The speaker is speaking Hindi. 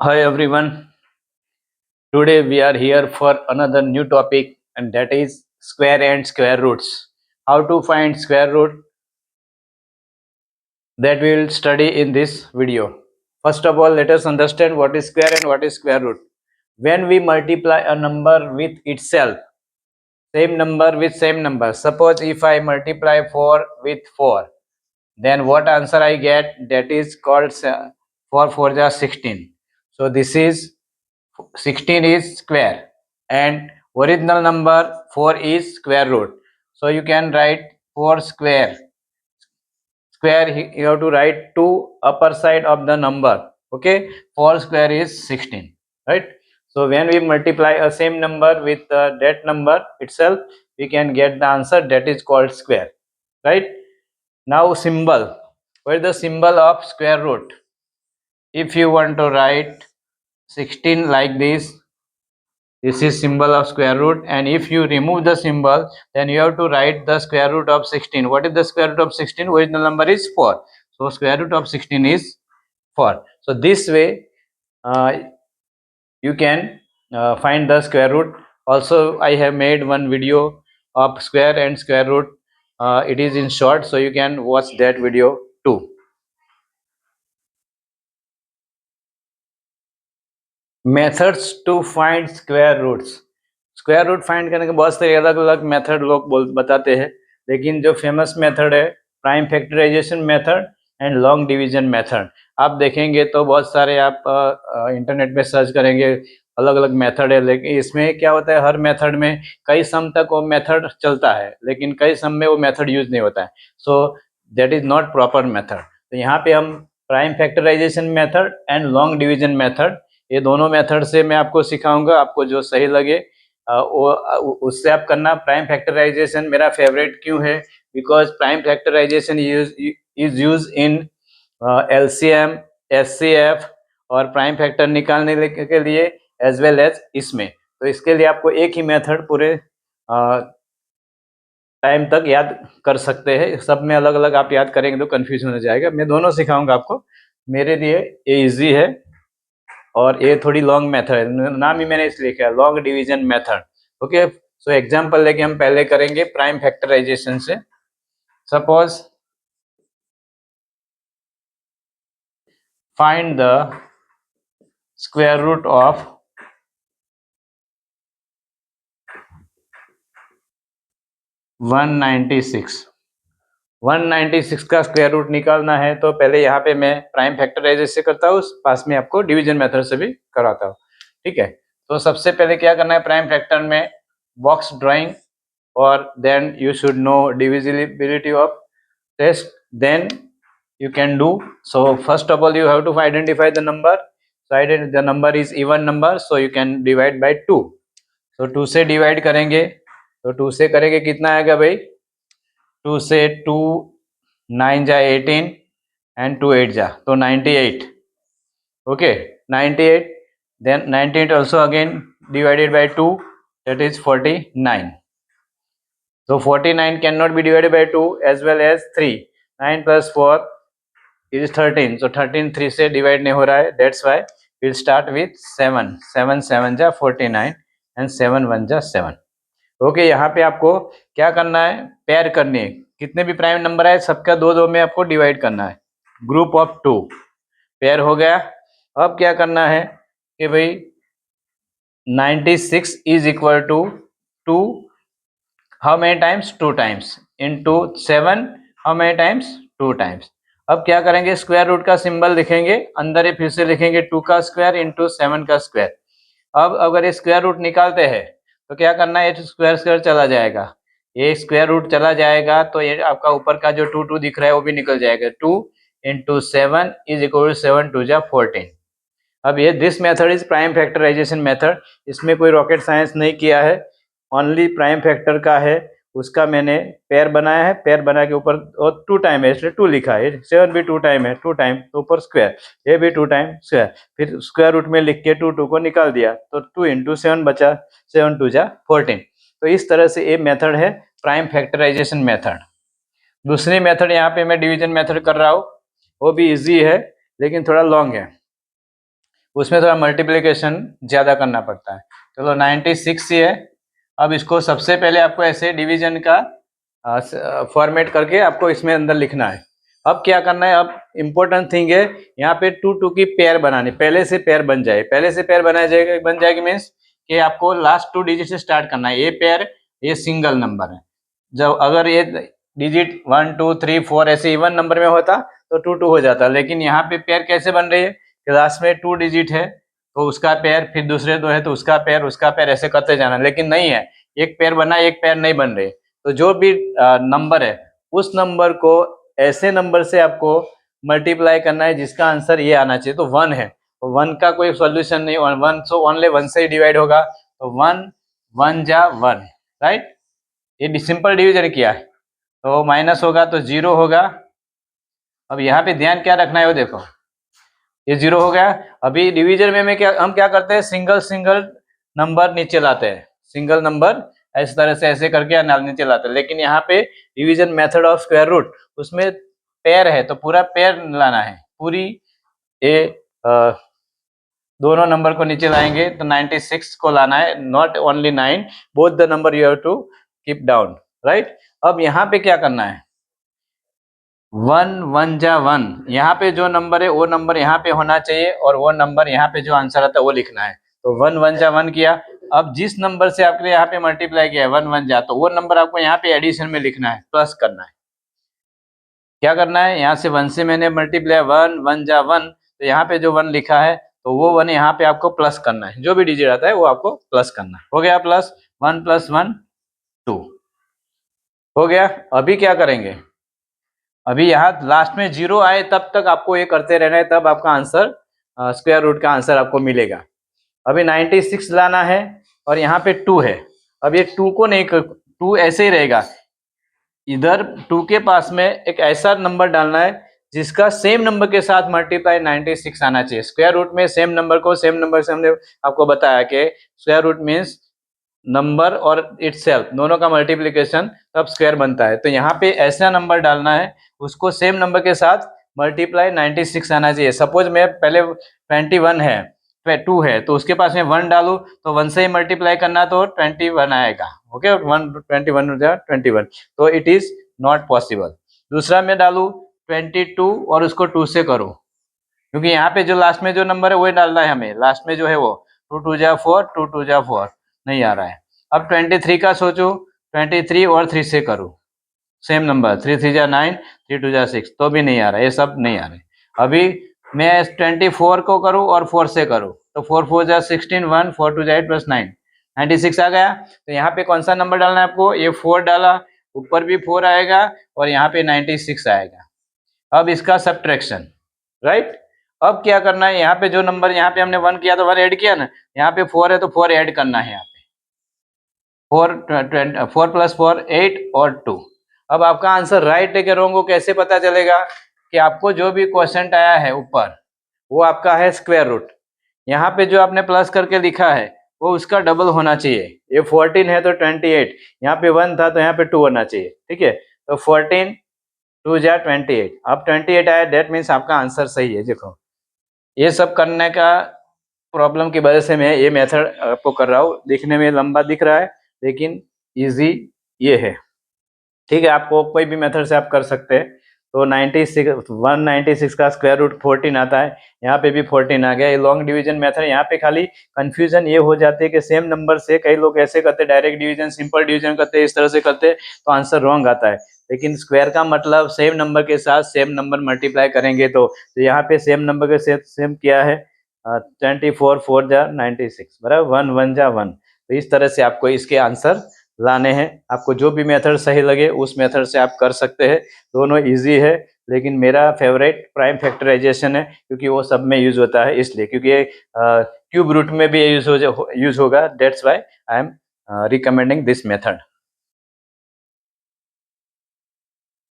Hi everyone. Today we are here for another new topic, and that is square and square roots. How to find square root, that we will study in this video. First of all, let us understand what is square and what is square root. When we multiply a number with itself, same number with same number. Suppose if I multiply 4 with 4, then what answer I get? That is called 4 4 ja 16. So this is 16 is square and original number 4 is square root. So you can write 4 square. You have to write two upper side of the number. Okay, 4 square is 16, right? So when we multiply a same number with that number itself, we can get the answer, that is called square, right? Now symbol. What is the symbol of square root? If you want to write 16 like this is symbol of square root, and if you remove the symbol, then you have to write the square root of 16. What is the square root of 16? Original number is 4, so square root of 16 is 4. So this way uh, you can find the square root. Also I have made one video of square and square root. It is in short, so you can watch that video too. Methods to find square roots. Square root find करने के बहुत सारे अलग अलग मेथड लोग बताते हैं, लेकिन जो फेमस मेथड है prime factorization method and long division method. आप देखेंगे तो बहुत सारे आप इंटरनेट पे सर्च करेंगे, अलग अलग मेथड है, लेकिन इसमें क्या होता है, हर मेथड में कई सम तक वो मेथड चलता है, लेकिन कई सम में वो मेथड यूज नहीं होता है. So that is not proper method. तो यहाँ पे हम prime factorization method and long division method, ये दोनों मेथड से मैं आपको सिखाऊंगा. आपको जो सही लगे वो उससे आप करना. प्राइम फैक्टराइजेशन मेरा फेवरेट क्यों है? Because prime factorization is use in LCM, HCF और प्राइम फैक्टर निकालने के लिए एज वेल एज इसमें. तो इसके लिए आपको एक ही मेथड पूरे टाइम तक याद कर सकते हैं. सब में अलग अलग आप याद करेंगे तो कंफ्यूजन हो जाएगा. मैं दोनों सिखाऊंगा आपको. मेरे लिए ये इजी है और ये थोड़ी लॉन्ग मेथड है, नाम ही मैंने इसलिए लिखा है long division method. Okay, so example लेके हम पहले करेंगे प्राइम फैक्टराइजेशन से. Suppose find the square root of 196. 196 का स्क्वायर रूट निकालना है तो पहले यहाँ पे मैं प्राइम फैक्टराइजेशन से करता हूँ, पास में आपको डिवीजन मेथड से भी कराता हूँ. ठीक है, तो सबसे पहले क्या करना है, प्राइम फैक्टर में बॉक्स ड्राइंग, और then you should know divisibility of test, then you can do. So first of all you have to identify the number. So the number is even number, so you can divide by 2. So 2 से divide करेंगे तो 2 से करेंगे कितना आएगा भाई? 2 से 2 9 जा 18 and 2 8 जा तो 98. Okay, 98. Then 98 also again divided by 2, that is 49. So 49 cannot be divided by 2 as well as 3. 9 plus 4 is 13. So 13 3 से divide नहीं हो रहा है. That's why we'll start with 7. 7 7 जा 49 and 7 1 जा 7. ओके, यहाँ पे आपको क्या करना है, पेयर करनी है. कितने भी प्राइम नंबर है सबका दो दो में आपको डिवाइड करना है. ग्रुप ऑफ 2 पेयर हो गया. अब क्या करना है कि भाई 96 is equal to 2 how many times? 2 times into 7 how many times? 2 times. अब क्या करेंगे, स्क्वायर रूट का सिंबल लिखेंगे, अंदर ही फिर से लिखेंगे 2 का स्क्वायर इंटू 7 का स्क्वायर. अब अगर ये स्क्वायर रूट निकालते हैं तो क्या करना है, ये स्क्वायर स्क्वायर चला जाएगा, ये स्क्वायर रूट चला जाएगा तो ये आपका ऊपर का जो 2 2 दिख रहा है वो भी निकल जाएगा. 2 इंटू 7 इज इक्वल टू 7 2 जा 14. अब ये this method is prime factorization method. इसमें कोई रॉकेट साइंस नहीं किया है, ओनली प्राइम फैक्टर का है. उसका मैंने पेयर बनाया है, पेयर बना के ऊपर और 2 टाइम है इसलिए 2 लिखा है. 7 भी 2 टाइम है, 2 टाइम तो ऊपर स्क्वायर, ये भी 2 टाइम स्क्वायर, फिर स्क्वायर रूट में लिख के 2 2 को निकाल दिया तो 2 इंटू 7 बचा, 7 2 जा 14. तो इस तरह से ये मेथड है प्राइम फैक्टराइजेशन मेथड. दूसरी मेथड यहाँ पे मैं डिवीजन मेथड कर रहा हूँ, वो भी इजी है लेकिन थोड़ा लॉन्ग है. उसमें थोड़ा मल्टीप्लिकेशन ज़्यादा करना पड़ता है। चलो 96 ही है। अब इसको सबसे पहले आपको ऐसे डिवीजन का फॉर्मेट करके आपको इसमें अंदर लिखना है। अब क्या करना है, अब इम्पोर्टेंट थिंग है यहाँ पे 2 2 की पेयर बनानी, पहले से पेयर बन जाए, पहले से पेयर बन जाएगी मीन्स कि आपको लास्ट 2 डिजिट से स्टार्ट करना है। ये पेयर ये सिंगल नंबर है। जब अगर ये डिजिट 1 2 3 4 ऐसे इवन नंबर में होता तो 2 2 हो जाता, लेकिन यहाँ पे पेयर कैसे बन रही है कि लास्ट में 2 डिजिट है तो उसका पेयर, फिर दूसरे 2 है तो उसका पेयर ऐसे करते जाना, लेकिन नहीं है, एक पेयर बना एक पेयर नहीं बन रही। तो जो भी नंबर है उस नंबर को ऐसे नंबर से आपको मल्टीप्लाई करना है जिसका आंसर ये आना चाहिए। तो 1 है तो 1 का कोई सॉल्यूशन नहीं, 1 सो ओनली 1 से ही डिवाइड होगा, तो 1 1 जा 1, राइट। ये सिंपल डिवीजन किया है तो माइनस होगा तो 0 होगा। अब यहाँ पे ध्यान क्या रखना है वो देखो, ये 0 हो गया। अभी डिवीजन में हम क्या करते हैं, सिंगल सिंगल नंबर नीचे लाते हैं, सिंगल नंबर इस तरह से ऐसे करके नीचे लाते हैं, लेकिन यहाँ पे division method of square root उसमें पेयर है तो पूरा पेयर लाना है, पूरी ये दोनों नंबर को नीचे लाएंगे तो 96 को लाना है, not only 9, both the number you have to keep down, right. अब यहाँ पे क्या करना है, 1 1 जा 1, यहाँ पे जो नंबर है वो नंबर यहाँ पे होना चाहिए और वो नंबर यहाँ पे जो आंसर आता है वो लिखना है। तो 1 1 जा 1 किया। अब जिस नंबर से आपने यहाँ पे मल्टीप्लाई किया है 1 1 जा, तो वो नंबर आपको यहाँ पे एडिशन में लिखना है, प्लस करना है। क्या करना है, यहाँ से 1 से मैंने मल्टीप्लाई 1 1 जा 1, तो यहाँ पे जो 1 लिखा है तो वो 1 यहाँ पे आपको प्लस करना है, जो भी डिजिट आता है वो आपको प्लस करना है। हो गया प्लस 1 + 1 2 हो गया। अभी क्या करेंगे, अभी यहाँ लास्ट में 0 आए तब तक आपको ये करते रहना है, तब आपका आंसर स्क्वायर रूट का आंसर आपको मिलेगा। अभी 96 लाना है और यहाँ पे 2 है। अब ये 2 को नहीं, 2 ऐसे ही रहेगा, इधर 2 के पास में एक ऐसा नंबर डालना है जिसका सेम नंबर के साथ मल्टीप्लाई 96 आना चाहिए। स्क्वायर रूट में सेम नंबर को सेम नंबर से हमने आपको बताया कि स्क्वायर रूट मीन्स नंबर और इटसेल्फ दोनों का मल्टीप्लिकेशन तब स्क्वायर बनता है। तो यहाँ पे ऐसा नंबर डालना है उसको सेम नंबर के साथ मल्टीप्लाई 96 आना चाहिए। सपोज मैं पहले 21 है 2 है तो उसके पास में 1 डालू तो 1 से ही मल्टीप्लाई करना तो 21 आएगा। ओके 21 हो जाए 21, तो इट इज नॉट पॉसिबल। दूसरा मैं डालू 22 और उसको 2 से करूँ, क्योंकि यहाँ पे जो लास्ट में जो नंबर है वही डालना है हमें, लास्ट में जो है वो 2 2 जा 4 2 2 जा 4 नहीं आ रहा है। अब 23 का सोचो, 23 और 3 से करूँ, सेम नंबर 3 3 जा 9 3 2 जा 6, तो भी नहीं आ रहा, ये सब नहीं आ रहे। अभी मैं 24 को करूँ और 4 से करूँ तो 4 4 जा 16 1 4 2 जा 8 + 9 96 आ गया। तो यहाँ पे कौन सा नंबर डालना है आपको, ये 4 डाला, ऊपर भी 4 आएगा और यहाँ पे 96 आएगा। अब इसका सब्ट्रैक्शन, राइट। अब क्या करना है, यहाँ पे जो नंबर यहाँ पे हमने 1 किया तो 1 ऐड किया ना, यहाँ पे 4 है तो 4 ऐड करना है, यहाँ पे 4 + 4 8 और 2। अब आपका आंसर राइट है कि रॉन्ग हो कैसे पता चलेगा, कि आपको जो भी क्वेश्चन आया है ऊपर वो आपका है स्क्वायर रूट, यहाँ पे जो आपने प्लस करके लिखा है वो उसका डबल होना चाहिए। ये 14 है तो 28, यहाँ पे 1 था तो यहाँ पे 2 होना चाहिए, ठीक है। तो 14 2 जा 28, अब 28 आया, डेट मीन्स आपका आंसर सही है। देखो ये सब करने का प्रॉब्लम की वजह से मैं ये मेथड आपको कर रहा हूँ, दिखने में लंबा दिख रहा है लेकिन इजी ये है, ठीक है। आपको कोई भी मेथड से आप कर सकते हैं। तो 196 का स्क्वायर रूट 14 आता है, यहाँ पे भी 14 आ गया। ये लॉन्ग डिवीजन मेथड, यहाँ पे खाली कंफ्यूजन ये हो जाती है कि सेम नंबर से कई लोग ऐसे करते, डायरेक्ट डिवीजन सिंपल डिवीजन करते, इस तरह से करते तो आंसर रॉन्ग आता है। लेकिन स्क्वायर का मतलब सेम नंबर के साथ सेम नंबर मल्टीप्लाई करेंगे, तो यहाँ पे सेम नंबर के साथ सेम किया है 24 4 जा 96 बराबर 1 1 जा 1। तो इस तरह से आपको इसके आंसर लाने हैं। आपको जो भी मेथड सही लगे उस मेथड से आप कर सकते हैं, दोनों इजी है। लेकिन मेरा फेवरेट प्राइम फैक्टराइजेशन है, क्योंकि वो सब में यूज होता है, इसलिए क्योंकि ये क्यूब रूट में भी यूज होगा, that's why I am recommending this method.